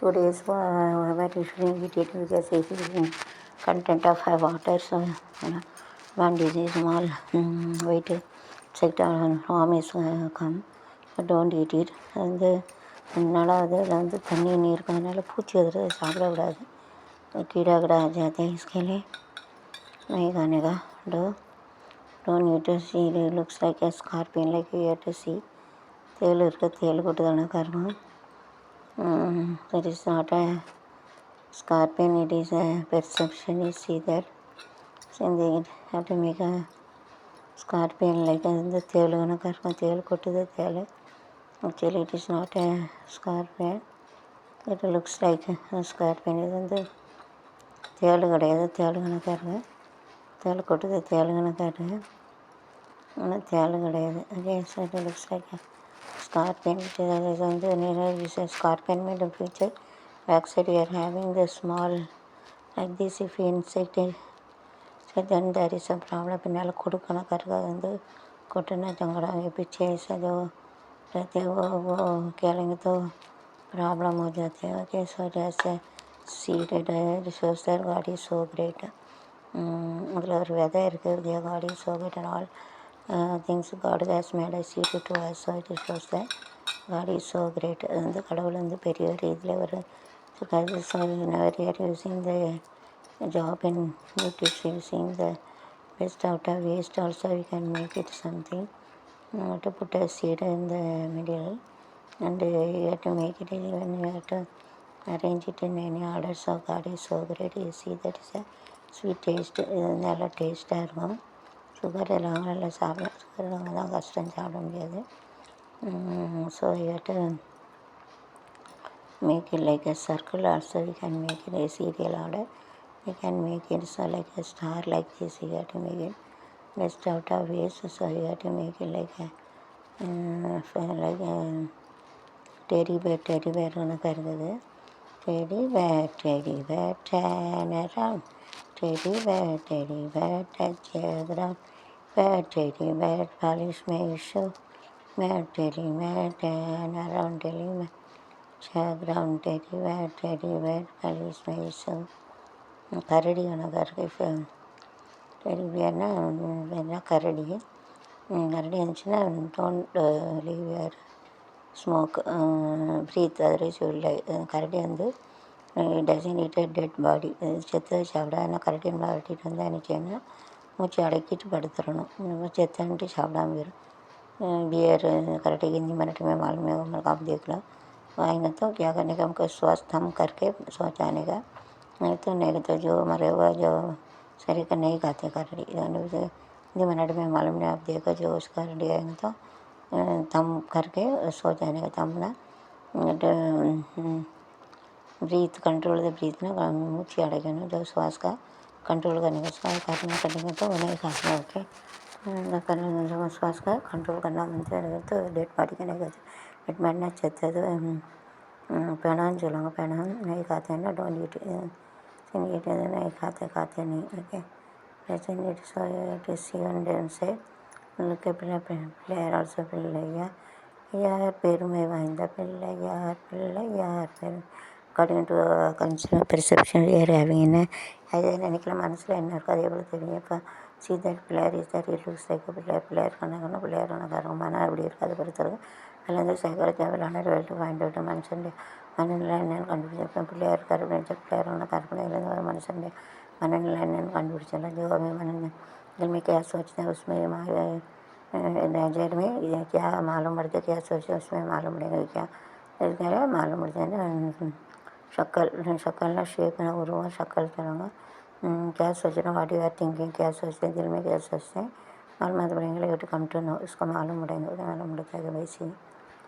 Today's what is irritating because if you content of high water, so one disease small weight check down harm is come, but don't eat it. And ரெண்டாவது இதில் வந்து தண்ணி நீர் இருக்கிறதுனால பூச்சி வருது, சாப்பிடக்கூடாது. कीड़ा कड़ा आ जाते हैं, इसके लिए नहीं खाने का. Don't eat a seed. It looks like a scorpion, like you have to see. தேல் இருக்குது, தேல் கொட்டு தானே கருகும். That is not a scorpion, it is a perception. You see that. So they have to make a scorpion like the தேல் தானே கருகும், தேல் கொட்டுது தேல். Actually it is not a scorpion. It looks like a scorpion. இது வந்து தேல் கிடையாது, தேல் கணக்காருங்க. தேல் கொட்டுது தேல் கணக்காருங்க, ஆனால் தேல் கிடையாது. Okay, so it looks like a scorpion. இது வந்து is a scorpion made in future. Backside we are having the small like this. If you insect it, so then there is a problem. பின்னால் கொடுக்கணக்காருங்க வந்து கொட்டுனா चंगड़ा पीछे से जो रहते हैं वो कहेंगे तो प्रॉब्लम हो जाती है. Okay, so जैसे seated it shows that God is so great. அதில் ஒரு விதை இருக்குது, God is so great and all things God has made us see to us. So it shows that God is so great. அது வந்து கடவுள் வந்து பெரியவர். இதில் ஒரு so whenever you are using the job in nutrition, using the best out of waste also we can make it something. To put a seed in the middle and you have to make it, even you have to arrange it in any order. So God is so great. You see that is a sweet taste. இது நல்லா டேஸ்ட்டாக இருக்கும். Sugar எல்லாம் நல்லா சாப்பிடலாம், sugar இல்லாமல் தான் கஷ்டம், சாப்பிட முடியாது. So you have to make it like a circle. Also we can make it a serial order. We can make it so like a star like this. You have to make it best out of waste. So you have to make it like a teddy bear ஒன்று இருக்குது. Teddy bear turn around. Teddy bear, touch your ground. Bear, teddy bear, polish my shoe. Bear, teddy bear, turn around, teddy bear, your ground. Teddy bear, polish my shoe. கரடி ஒன்று இருக்குது. Teddy பேர்னா கரடி. கரடி இருந்துச்சுன்னா don't leave your smoke, breathe otherwise you will die. கரடி வந்து doesn't eat a dead body, செத்து சாப்பிட. ஆனால் கரடி மாட்டிட்டு வந்தால் என்ன செய்யணும், மூச்சு அடக்கிட்டு படுத்துடணும். செத்தன்ட்டு சாப்பிடாம போயிடும். बियर कराटे की हिंदी मराठी में मालूम है, मेरे को आप देख लो. आएंगे तो क्या करने का, हमको श्वास थम करके सो जाने का. नहीं तो जो मरे हुआ जो शरीर का नहीं खाते कराटे, हिंदी मराठी में मालूम नहीं, आप देखो. जो उसका रेडी आएंगे तो थम करके सो जाने का. थमना ब्रीथ कंट्रोल द ब्रीथ ना, मूச்சு அடைக்கணும். जो श्वास का कंट्रोल करने का, श्वास करने तो नहीं खाना. ओके, करना श्वास का कंट्रोल करना बनते तो डेट बॉडी का नहीं खाते. डेट बॉडी ना चलते तो पेड़ान चलाऊँगा. पेड़ान नहीं खाते हैं ना, डोंट ईट. नहीं खाते नहीं. ओके, ऐसे नीट सो टू सी वन डेन से look at player also पिल्लैया यार पेरू में वाइंदा पिल्लैया यार पेरू. According to consumer perception we are having in அது நினைக்கல மனசில் என்ன இருக்கோ அதே போல் தெரியும். இப்போ see that player is that it looks like a player கணக்கணும், பிள்ளையர் கணக்காரங்க மனம் அப்படி இருக்காது பொறுத்தவரை. அதில் வந்து சைக்காலஜி விளாண்டு வெல்ட்டு பாயிண்ட் அவுட் மனுஷன் மனநிலை என்னென்னு கண்டுபிடிச்சிருப்பேன். பிள்ளையார் கருப்பிடிச்ச பிள்ளையார் ஒன்று கற்பனையிலேருந்து ஒரு மனுஷன் மனநிலை என்னென்னு கண்டுபிடிச்சிடலாம். जो हमें मन दिल में क्या सोचते हैं उसमें नजर में क्या मालूम पड़ता है, क्या सोचते उसमें मालूम पड़ेगा. क्या इसलिए मालूम पड़ता है ना. शक्ल शेप ना उरुआ शक्ल चलूँगा. क्या सोच रहे हैं, वाट यू आर थिंकिंग, क्या सोचते हैं दिल में, क्या सोचते हैं मालूम पड़ेंगे. लेकिन कम टू नो, इसको मालूम पड़ेंगे. मालूम पड़ता है कि भाई सी